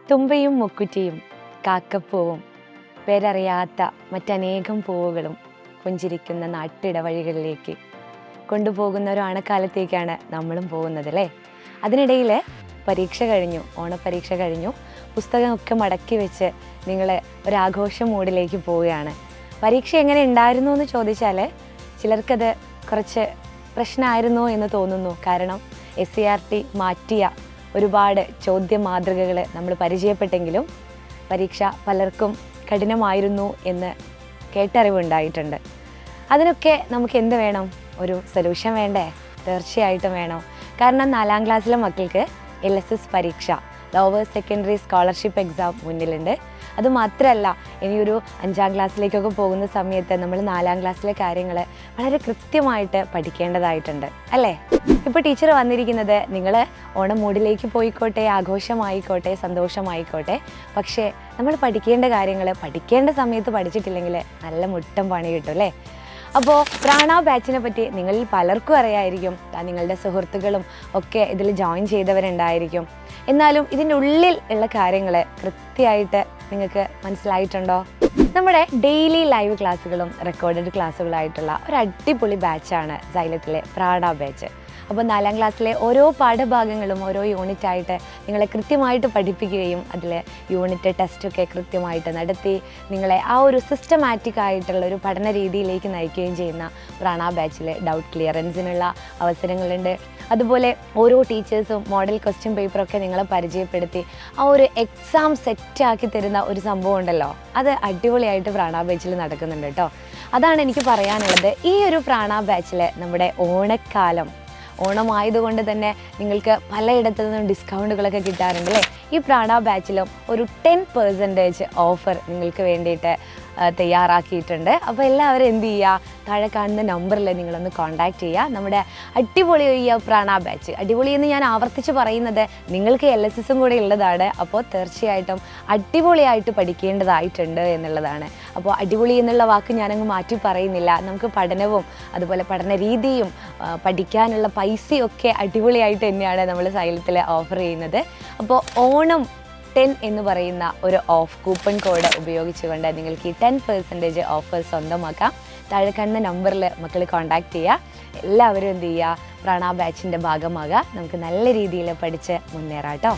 തുമ്പയും മുക്കുറ്റിയും കാക്കപ്പൂവും പേരറിയാത്ത മറ്റനേകം പൂവുകളും പുഞ്ചിരിക്കുന്ന നാട്ടിടവഴികളിലേക്ക് കൊണ്ടുപോകുന്ന ഒരു ആണക്കാലത്തേക്കാണ് നമ്മളും പോകുന്നത് അല്ലേ. അതിനിടയിൽ പരീക്ഷ കഴിഞ്ഞു, ഓണപ്പരീക്ഷ കഴിഞ്ഞു, പുസ്തകമൊക്കെ മടക്കി വെച്ച് നിങ്ങൾ ഒരാഘോഷ മൂഡിലേക്ക് പോവുകയാണ്. പരീക്ഷ എങ്ങനെ ഉണ്ടായിരുന്നു എന്ന് ചോദിച്ചാൽ ചിലർക്കത് കുറച്ച് പ്രശ്നമായിരുന്നു എന്ന് തോന്നുന്നു. കാരണം SCERT മാറ്റിയ ഒരുപാട് ചോദ്യ മാതൃകകൾ നമ്മൾ പരിചയപ്പെട്ടെങ്കിലും പരീക്ഷ പലർക്കും കഠിനമായിരുന്നു എന്ന് കേട്ടറിവുണ്ടായിട്ടുണ്ട്. അതിനൊക്കെ നമുക്ക് എന്ത് വേണം? ഒരു സൊല്യൂഷൻ വേണ്ടേ? തീർച്ചയായിട്ടും വേണം. കാരണം 4ാം ക്ലാസ്സിലെ മക്കൾക്ക് LSS പരീക്ഷ, ലോവർ സെക്കൻഡറി സ്കോളർഷിപ്പ് എക്സാം മുന്നിലുണ്ട്. അതുമാത്രമല്ല, ഇനിയൊരു 5ാം ക്ലാസ്സിലേക്കൊക്കെ പോകുന്ന സമയത്ത് നമ്മൾ 4ാം ക്ലാസ്സിലെ കാര്യങ്ങൾ വളരെ കൃത്യമായിട്ട് പഠിക്കേണ്ടതായിട്ടുണ്ട് അല്ലേ. ഇപ്പോൾ ടീച്ചർ വന്നിരിക്കുന്നത് നിങ്ങൾ ഓണം മൂഡിലേക്ക് പോയിക്കോട്ടെ, ആഘോഷമായിക്കോട്ടെ, സന്തോഷമായിക്കോട്ടെ, പക്ഷേ നമ്മൾ പഠിക്കേണ്ട കാര്യങ്ങൾ പഠിക്കേണ്ട സമയത്ത് പഠിച്ചിട്ടില്ലെങ്കിൽ നല്ല മുട്ടം പണി കിട്ടും അല്ലേ. അപ്പോൾ പ്രാണ ബാച്ചിനെ പറ്റി നിങ്ങളിൽ പലർക്കും അറിയായിരിക്കും, നിങ്ങളുടെ സുഹൃത്തുക്കളും ഒക്കെ ഇതിൽ ജോയിൻ ചെയ്തവരുണ്ടായിരിക്കും. എന്നാലും ഇതിൻ്റെ ഉള്ളിൽ ഉള്ള കാര്യങ്ങൾ കൃത്യമായിട്ട് നിങ്ങൾക്ക് മനസ്സിലായിട്ടുണ്ടോ? നമ്മുടെ ഡെയിലി ലൈവ് ക്ലാസ്സുകളും റെക്കോർഡഡ് ക്ലാസ്സുകളായിട്ടുള്ള ഒരു അടിപൊളി ബാച്ചാണ് സൈലത്തിലെ പ്രാണ ബാച്ച്. അപ്പോൾ 4ാം ക്ലാസ്സിലെ ഓരോ പാഠഭാഗങ്ങളും ഓരോ യൂണിറ്റായിട്ട് നിങ്ങളെ കൃത്യമായിട്ട് പഠിപ്പിക്കുകയും അതിൽ യൂണിറ്റ് ടെസ്റ്റൊക്കെ കൃത്യമായിട്ട് നടത്തി നിങ്ങളെ ആ ഒരു സിസ്റ്റമാറ്റിക് ആയിട്ടുള്ള ഒരു പഠന രീതിയിലേക്ക് നയിക്കുകയും ചെയ്യുന്ന പ്രാണ ബാച്ചിൽ ഡൗട്ട് ക്ലിയറൻസിനുള്ള അവസരങ്ങളുണ്ട്. അതുപോലെ ഓരോ ടീച്ചേഴ്സും മോഡൽ ക്വസ്റ്റ്യൻ പേപ്പറൊക്കെ നിങ്ങളെ പരിചയപ്പെടുത്തി ആ ഒരു എക്സാം സെറ്റാക്കി തരുന്ന ഒരു സംഭവം ഉണ്ടല്ലോ, അത് അടിപൊളിയായിട്ട് പ്രാണ ബാച്ചിൽ നടക്കുന്നുണ്ട് കേട്ടോ. അതാണ് എനിക്ക് പറയാനുള്ളത്. ഈ ഒരു പ്രാണ ബാച്ചിൽ നമ്മുടെ ഓണമായതുകൊണ്ട് തന്നെ നിങ്ങൾക്ക് പലയിടത്തു നിന്നും ഡിസ്കൗണ്ടുകളൊക്കെ കിട്ടാറുണ്ട് അല്ലേ. ഈ പ്രാണ ബാച്ചിലും ഒരു 10% ഓഫർ നിങ്ങൾക്ക് വേണ്ടിയിട്ട് തയ്യാറാക്കിയിട്ടുണ്ട്. അപ്പോൾ എല്ലാവരും എന്ത് ചെയ്യുക, താഴെ കാണുന്ന നമ്പറിൽ നിങ്ങളൊന്ന് കോൺടാക്റ്റ് ചെയ്യുക. നമ്മുടെ അടിപൊളി ഈ പ്രാണ ബാച്ച്, അടിപൊളി എന്ന് ഞാൻ ആവർത്തിച്ച് പറയുന്നത് നിങ്ങൾക്ക് LSSും കൂടെ ഉള്ളതാണ്. അപ്പോൾ തീർച്ചയായിട്ടും അടിപൊളിയായിട്ട് പഠിക്കേണ്ടതായിട്ടുണ്ട് എന്നുള്ളതാണ്. അപ്പോൾ അടിപൊളി എന്നുള്ള വാക്ക് ഞാനങ്ങ് മാറ്റി പറയുന്നില്ല. നമുക്ക് പഠനവും അതുപോലെ പഠന രീതിയും പഠിക്കാനുള്ള പൈസയും ഒക്കെ അടിപൊളിയായിട്ട് തന്നെയാണ് നമ്മൾ സൈലത്തിൽ ഓഫർ ചെയ്യുന്നത്. അപ്പോൾ ഓണം 10 എന്ന് പറയുന്ന ഒരു ഓഫ് കൂപ്പൺ കോഡ് ഉപയോഗിച്ചുകൊണ്ട് നിങ്ങൾക്ക് ഈ 10% ഓഫർ സ്വന്തമാക്കാം. താഴെ കാണുന്ന നമ്പറിൽ മക്കൾ കോൺടാക്റ്റ് ചെയ്യുക. എല്ലാവരും എന്ത് ചെയ്യുക, പ്രാണ ബാച്ചിൻ്റെ ഭാഗമാകുക. നമുക്ക് നല്ല രീതിയിൽ പഠിച്ച് മുന്നേറാം കേട്ടോ.